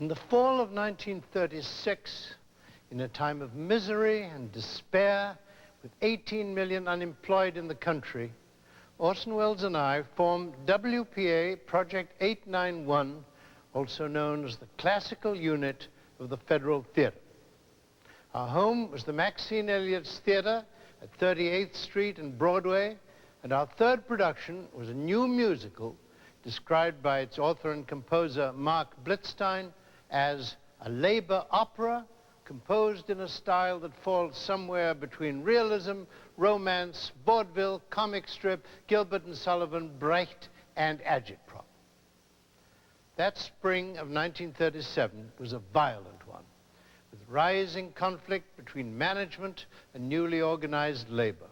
In the fall of 1936, in a time of misery and despair, with 18 million unemployed in the country, Orson Welles and I formed WPA Project 891, also known as the classical unit of the Federal Theatre. Our home was the Maxine Elliott's Theatre at 38th Street and Broadway, and our third production was a new musical described by its author and composer Marc Blitzstein as a labor opera composed in a style that falls somewhere between realism, romance, vaudeville, comic strip, Gilbert and Sullivan, Brecht, and agitprop. That spring of 1937 was a violent one, with rising conflict between management and newly organized labor.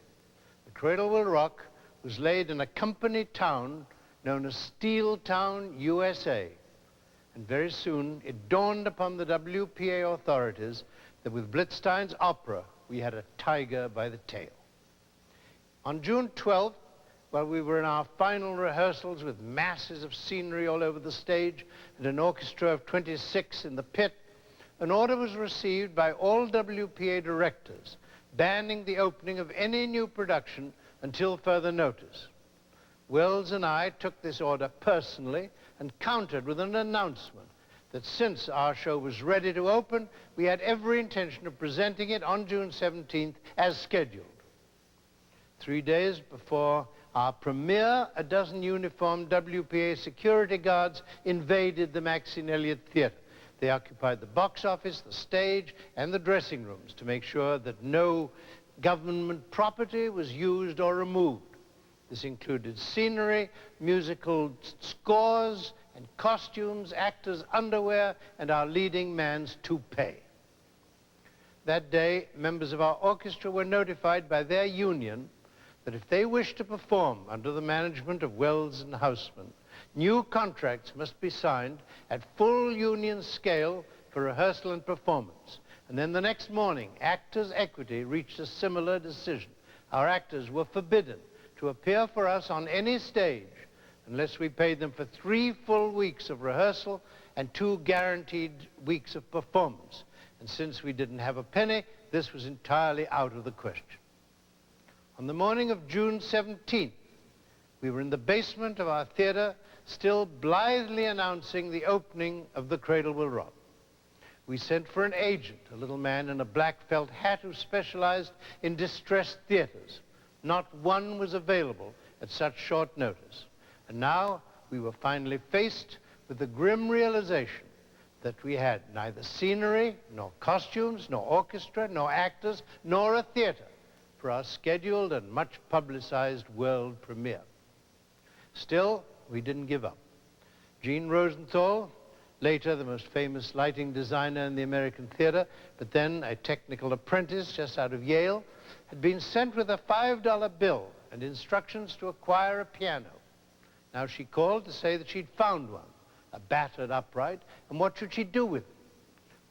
The Cradle Will Rock was laid in a company town known as Steel Town, USA. And very soon it dawned upon the WPA authorities that with Blitzstein's opera, we had a tiger by the tail. On June 12th, while we were in our final rehearsals with masses of scenery all over the stage and an orchestra of 26 in the pit, an order was received by all WPA directors banning the opening of any new production until further notice. Welles and I took this order personally and countered with an announcement that since our show was ready to open, we had every intention of presenting it on June 17th as scheduled. 3 days before our premiere, a dozen uniformed WPA security guards invaded the Maxine Elliott Theatre. They occupied the box office, the stage, and the dressing rooms to make sure that no government property was used or removed. This included scenery, musical scores, and costumes, actors' underwear, and our leading man's toupee. That day, members of our orchestra were notified by their union that if they wished to perform under the management of Welles and Houseman, new contracts must be signed at full union scale for rehearsal and performance. And then the next morning, Actors' Equity reached a similar decision. Our actors were forbidden to appear for us on any stage unless we paid them for 3 full weeks of rehearsal and 2 guaranteed weeks of performance. And since we didn't have a penny, this was entirely out of the question. On the morning of June 17th, we were in the basement of our theater, still blithely announcing the opening of the Cradle Will Rock. We sent for an agent, a little man in a black felt hat who specialized in distressed theaters. Not one was available at such short notice. And now we were finally faced with the grim realization that we had neither scenery, nor costumes, nor orchestra, nor actors, nor a theater for our scheduled and much publicized world premiere. Still, we didn't give up. Gene Rosenthal, later the most famous lighting designer in the American theater, but then a technical apprentice just out of Yale, had been sent with a $5 bill and instructions to acquire a piano. Now she called to say that she'd found one, a battered upright, and what should she do with it?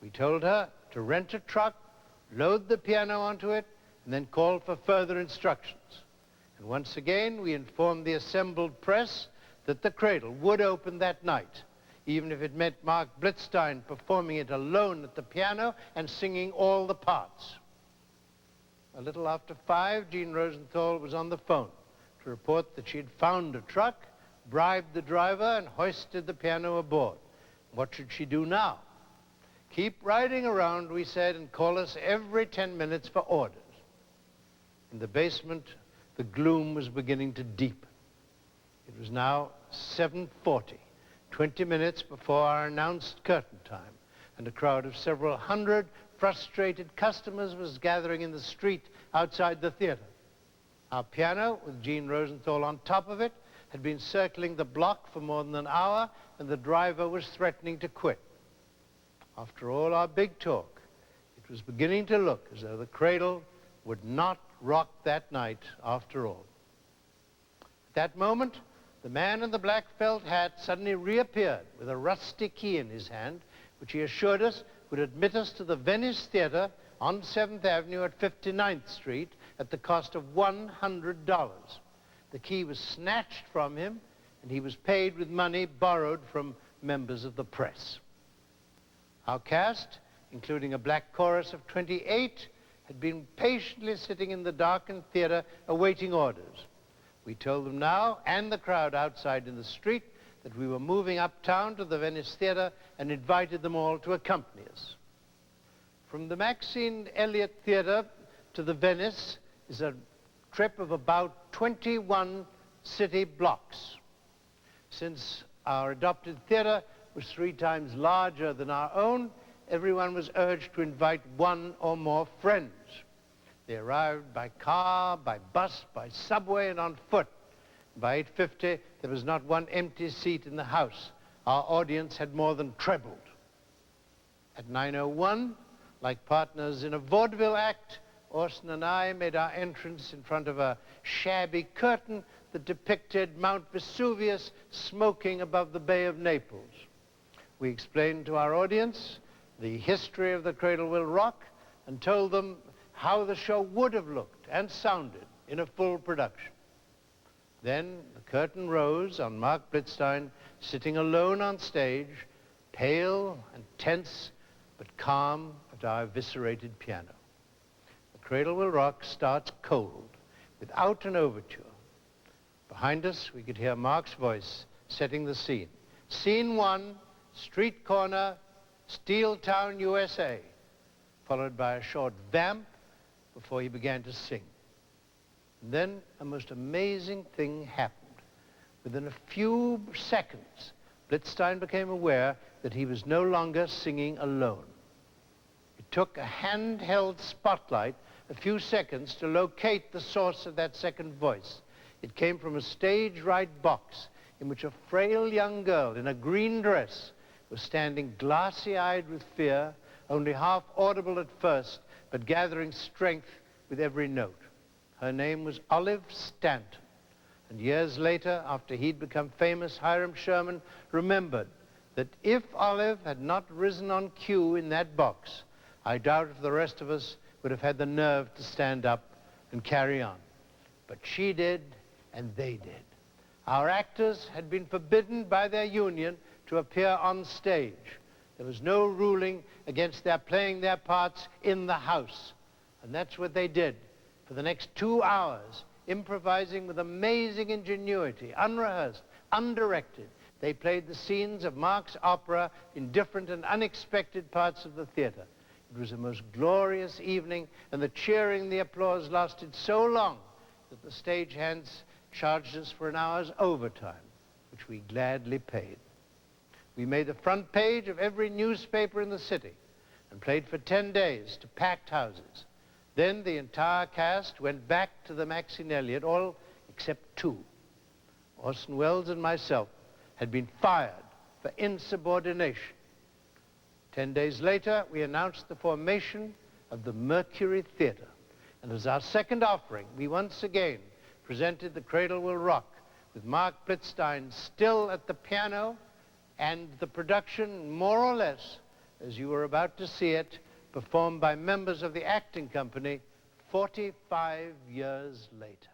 We told her to rent a truck, load the piano onto it, and then call for further instructions. And once again, we informed the assembled press that the Cradle would open that night, even if it meant Marc Blitzstein performing it alone at the piano and singing all the parts. A little after 5, Gene Rosenthal was on the phone to report that she had found a truck, bribed the driver, and hoisted the piano aboard. What should she do now? Keep riding around, we said, and call us every 10 minutes for orders. In the basement, the gloom was beginning to deepen. It was now 7:40, 20 minutes before our announced curtain time, and a crowd of several hundred frustrated customers was gathering in the street outside the theater. Our piano, with Gene Rosenthal on top of it, had been circling the block for more than an hour, and the driver was threatening to quit. After all our big talk, it was beginning to look as though the Cradle would not rock that night after all. At that moment, the man in the black felt hat suddenly reappeared with a rusty key in his hand, which he assured us would admit us to the Venice Theater on 7th Avenue at 59th Street at the cost of $100. The key was snatched from him, and he was paid with money borrowed from members of the press. Our cast, including a black chorus of 28, had been patiently sitting in the darkened theater awaiting orders. We told them now, and the crowd outside in the street, that we were moving uptown to the Venice Theater and invited them all to accompany us. From the Maxine Elliott Theater to the Venice is a trip of about 21 city blocks. Since our adopted theater was 3 times larger than our own, everyone was urged to invite 1 or more friends. They arrived by car, by bus, by subway, and on foot. By 8:50, there was not 1 empty seat in the house. Our audience had more than trebled. At 9:01, like partners in a vaudeville act, Orson and I made our entrance in front of a shabby curtain that depicted Mount Vesuvius smoking above the Bay of Naples. We explained to our audience the history of the Cradle Will Rock and told them how the show would have looked and sounded in a full production. Then the curtain rose on Marc Blitzstein sitting alone on stage, pale and tense, but calm at our eviscerated piano. The Cradle Will Rock starts cold, without an overture. Behind us, we could hear Marc's voice setting the scene. Scene 1, street corner, Steel Town, USA, followed by a short vamp before he began to sing. And then a most amazing thing happened. Within a few seconds, Blitzstein became aware that he was no longer singing alone. It took a handheld spotlight a few seconds to locate the source of that second voice. It came from a stage-right box in which a frail young girl in a green dress was standing glassy-eyed with fear, only half audible at first, but gathering strength with every note. Her name was Olive Stanton. And years later, after he'd become famous, Hiram Sherman remembered that if Olive had not risen on cue in that box, I doubt if the rest of us would have had the nerve to stand up and carry on. But she did, and they did. Our actors had been forbidden by their union to appear on stage. There was no ruling against their playing their parts in the house. And that's what they did for the next 2 hours, improvising with amazing ingenuity, unrehearsed, undirected. They played the scenes of Marc's opera in different and unexpected parts of the theater. It was a most glorious evening, and the cheering, the applause lasted so long that the stagehands charged us for an hour's overtime, which we gladly paid. We made the front page of every newspaper in the city and played for 10 days to packed houses. Then the entire cast went back to the Maxine Elliott, all except 2. Orson Welles and myself had been fired for insubordination. 10 days later, we announced the formation of the Mercury Theater. And as our second offering, we once again presented the Cradle Will Rock with Marc Blitzstein still at the piano, and the production, more or less, as you were about to see it, performed by members of the acting company 45 years later.